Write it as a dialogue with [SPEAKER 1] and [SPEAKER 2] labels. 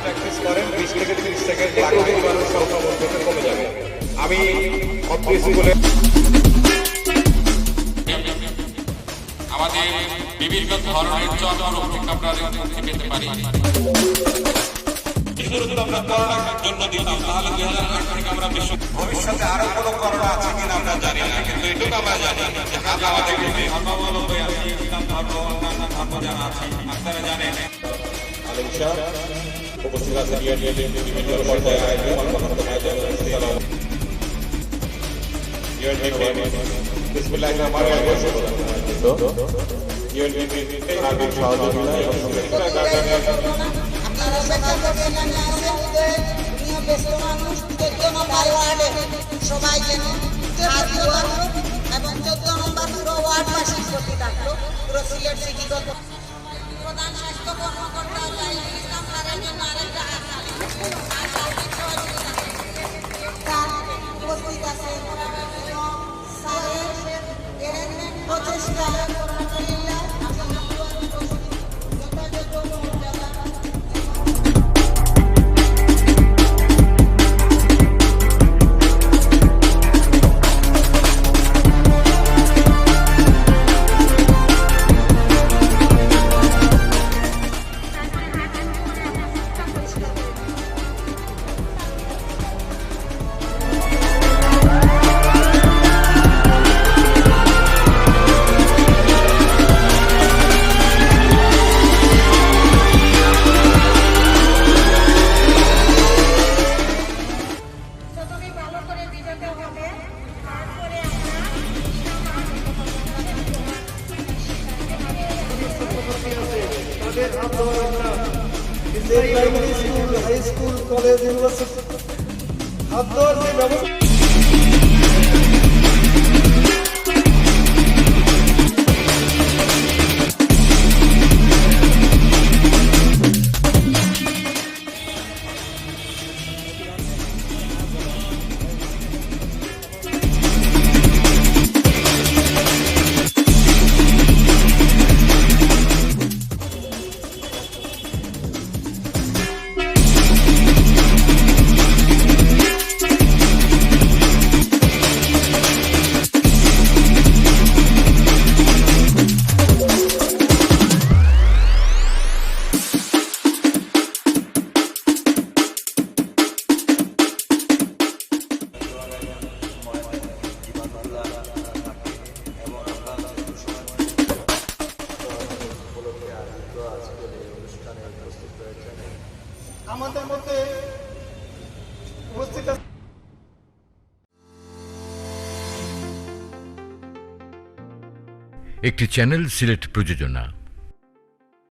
[SPEAKER 1] Practice করেন 20 থেকে 30 second লাগবে, মানুষ সংখ্যা কমে যাবে। আমি বলে
[SPEAKER 2] আমাদের বিভিন্ন ধরনের চর্মরোগ আমরা মুক্তি পেতে পারি। আমরা করোনার জন্য দিতাম, তাহলে 2008 থেকে আমরা ভবিষ্যতে আরো কোনো করোনা আছে কিনা আমরা জানি না, কিন্তু এটুকু আমরা জানি যে আমাদের ধর্মাবলম্বী আছে, ইসলাম ধর্ম, অন্যান্য ধর্ম যারা আছে আপনারা জানেন।
[SPEAKER 1] আলিমশা উপস্থিত আছেন বিভিন্ন পর্যায়ে আয়োজন
[SPEAKER 3] সবাই যেন এবং 14 নম্বর পুরো ওয়ার্ডবাসীর প্রতি থাকলো, পুরো সিলেট সিটি প্রধান স্বাস্থ্য কর্মকর্তা ইসলাম খানের জন্য আরেকটা উপস্থিত আছে প্রচেষ্টা
[SPEAKER 4] primary school, high school, college, university হাত ধোয়ার যে ব্যবস্থা আমাদের মধ্যে উপস্থিত
[SPEAKER 5] একটি চ্যানেল সিলেট প্রযোজনা।